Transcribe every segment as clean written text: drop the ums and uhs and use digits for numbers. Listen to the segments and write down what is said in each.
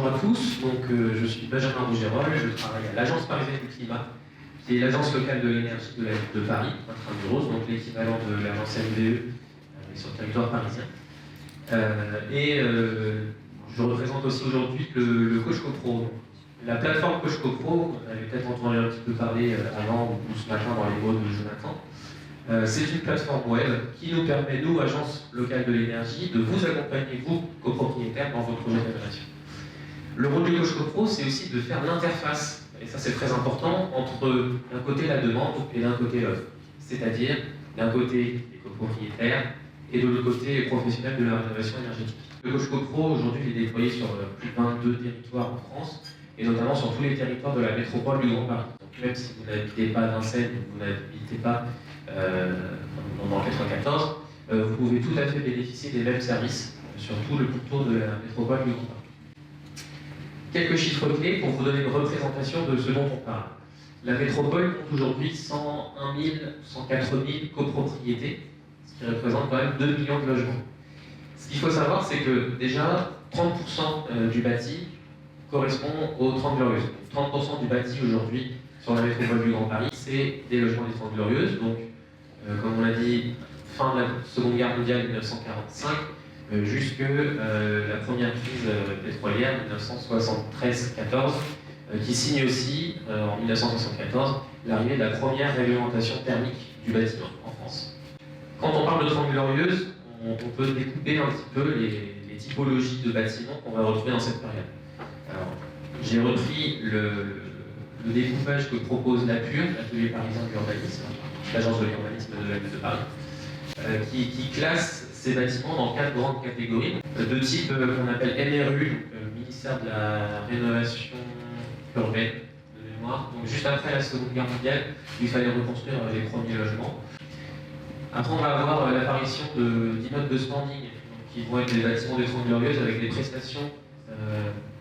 Bonjour à tous, je suis Benjamin Rougerol, je travaille à l'Agence parisienne du climat, qui est l'agence locale de l'énergie de la ville de Paris, intramuros, donc l'équivalent de l'agence MVE sur le territoire parisien. Je représente aussi aujourd'hui le Coach CoPro. La plateforme Coach CoPro, vous avez peut-être entendu un petit peu parler avant ou ce matin dans les mots de Jonathan. C'est une plateforme web qui nous permet, nous, agence locale de l'énergie, de vous accompagner, vous, copropriétaires, dans votre projet de rénovation. Le rôle du Coach CoPro, c'est aussi de faire l'interface, et ça c'est très important, entre d'un côté la demande et d'un côté l'offre. C'est-à-dire, d'un côté les copropriétaires et de l'autre côté les professionnels de la rénovation énergétique. Le Coach CoPro, aujourd'hui, il est déployé sur plus de 22 territoires en France, et notamment sur tous les territoires de la métropole du Grand Paris. Donc même si vous n'habitez pas à Vincennes, vous n'habitez pas dans le 94, vous pouvez tout à fait bénéficier des mêmes services sur tout le pourtour de la métropole du Grand Paris. Quelques chiffres clés pour vous donner une représentation de ce dont on parle. La métropole compte aujourd'hui 101 000, 104 000 copropriétés, ce qui représente quand même 2 millions de logements. Ce qu'il faut savoir, c'est que déjà 30% du bâti correspond aux 30 Glorieuses. 30% du bâti aujourd'hui sur la métropole du Grand Paris, c'est des logements des 30 Glorieuses. Donc, comme on l'a dit, fin de la Seconde Guerre mondiale 1945, jusque la première crise pétrolière 1973-14, qui signe aussi en 1974 l'arrivée de la première réglementation thermique du bâtiment en France. Quand on parle de 30 Glorieuses, on peut découper un petit peu les typologies de bâtiments qu'on va retrouver dans cette période. Alors, j'ai repris le découpage que propose l'APUR, l'Atelier parisien de l'urbanisme, l'agence de l'urbanisme de la ville de Paris, qui classe ces bâtiments dans 4 grandes catégories, de type qu'on appelle MRU, ministère de la Rénovation urbaine de mémoire, donc juste après la Seconde Guerre mondiale, il fallait reconstruire les premiers logements. Après, on va avoir l'apparition d'immeubles de standing, qui vont être des bâtiments des 30 Glorieuses avec des prestations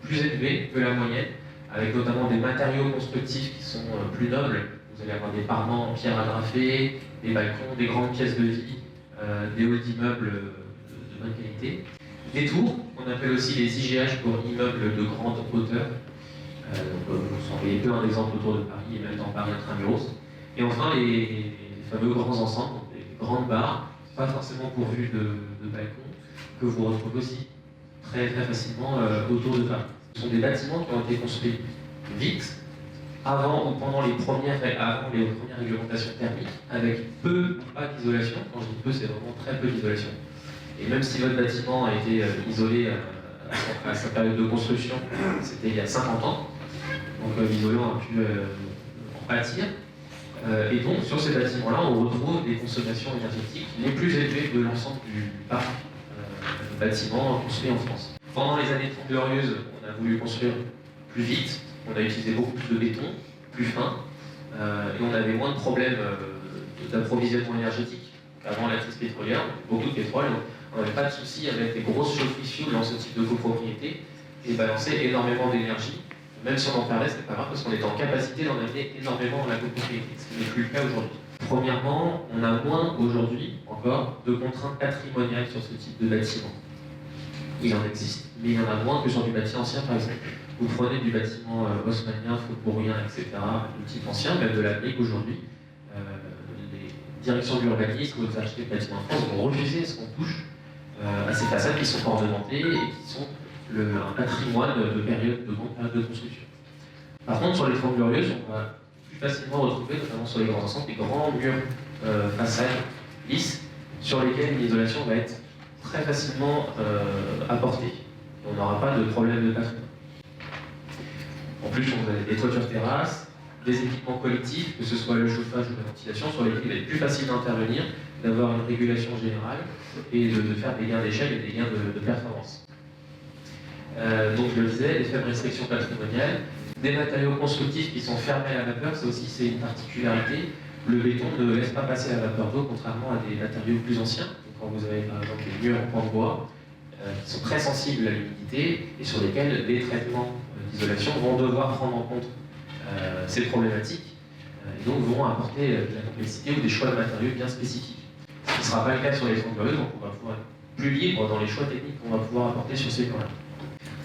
plus élevées que la moyenne, avec notamment des matériaux constructifs qui sont plus nobles. Vous allez avoir des parements en pierre agrafée, des balcons, des grandes pièces de vie, des halls d'immeubles de bonne qualité. Des tours, qu'on appelle aussi les IGH pour immeubles de grande hauteur. Vous en voyez peu un exemple autour de Paris et même dans Paris intramuros. Et enfin les fameux grands ensembles, donc les grandes barres, pas forcément pourvues de balcons, que vous retrouvez aussi très facilement autour de Paris. Ce sont des bâtiments qui ont été construits vite, avant ou pendant les premières réglementations thermiques, avec peu ou pas d'isolation. Quand je dis peu, c'est vraiment très peu d'isolation. Et même si votre bâtiment a été isolé à sa période de construction, c'était il y a 50 ans, donc l'isolant a pu en pâtir. Et donc, sur ces bâtiments-là, on retrouve des consommations énergétiques les plus élevées de l'ensemble du parc de bâtiments construits en France. Pendant les années 30 Glorieuses, on a voulu construire plus vite, on a utilisé beaucoup plus de béton, plus fin, et on avait moins de problèmes d'approvisionnement énergétique qu'avant la crise pétrolière. Beaucoup de pétrole, on n'avait pas de souci avec des grosses chaufferies fuel dans ce type de copropriété et balançait énormément d'énergie. Même si on en perdait, c'est pas grave parce qu'on était en capacité d'en amener énormément dans la copropriété, ce qui n'est plus le cas aujourd'hui. Premièrement, on a moins aujourd'hui encore de contraintes patrimoniales sur ce type de bâtiment. Il en existe, mais il y en a moins que sur du bâti ancien par exemple. Vous prenez du bâtiment haussmannien, faubourien, etc., de type ancien, même de la brique aujourd'hui, les directions de l'urbanisme ou les architectes de bâtiments en France vont refuser ce qu'on touche à ces façades qui sont ornementées et qui sont un patrimoine de grande période de construction. Par contre, sur les 30 Glorieuses, on va plus facilement retrouver, notamment sur les grands ensembles, des grands murs façades lisses sur lesquels une isolation va être très facilement apportée. Et on n'aura pas de problème de patrimoine. En plus, on a des toitures terrasses, des équipements collectifs, que ce soit le chauffage ou la ventilation, sur lesquels il va être plus facile d'intervenir, d'avoir une régulation générale et de faire des gains d'échelle et des gains de performance. Donc je le disais, les faibles restrictions patrimoniales, des matériaux constructifs qui sont fermés à la vapeur, ça aussi c'est une particularité. Le béton ne laisse pas passer la vapeur d'eau, contrairement à des matériaux plus anciens. Donc, quand vous avez par exemple des murs en pan de bois, qui sont très sensibles à l'humidité et sur lesquels les traitements d'isolation vont devoir prendre en compte ces problématiques et donc vont apporter de la complexité ou des choix de matériaux bien spécifiques. Ce qui ne sera pas le cas sur les 30 Glorieuses, donc on va pouvoir être plus libre dans les choix techniques qu'on va pouvoir apporter sur ces murs-là.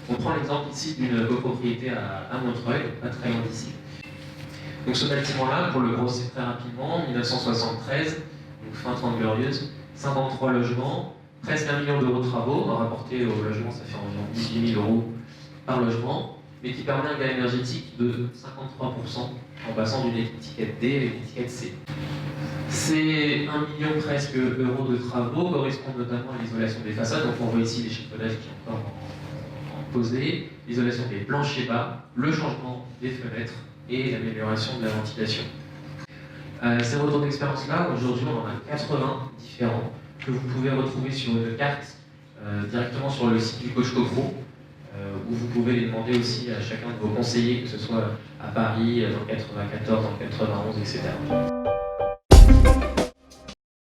On prend l'exemple ici d'une copropriété à Montreuil, pas très loin d'ici. Donc ce bâtiment-là, pour le brosser très rapidement, 1973, donc fin 30 glorieuse, 53 logements, presque 1 million d'euros de travaux, rapporté au logement, ça fait environ 18 000 euros par logement, mais qui permet un gain énergétique de 53% en passant d'une étiquette D à une étiquette C. Ces 1 million presque euros de travaux correspondent notamment à l'isolation des façades, donc on voit ici l'échafaudages qui est encore en posé, l'isolation des planchers bas, le changement des fenêtres et l'amélioration de la ventilation. Ces retours d'expérience-là, aujourd'hui on en a 80 différents que vous pouvez retrouver sur une carte directement sur le site du Coach CoPro, où vous pouvez les demander aussi à chacun de vos conseillers, que ce soit à Paris, dans le 94, dans le 91, etc.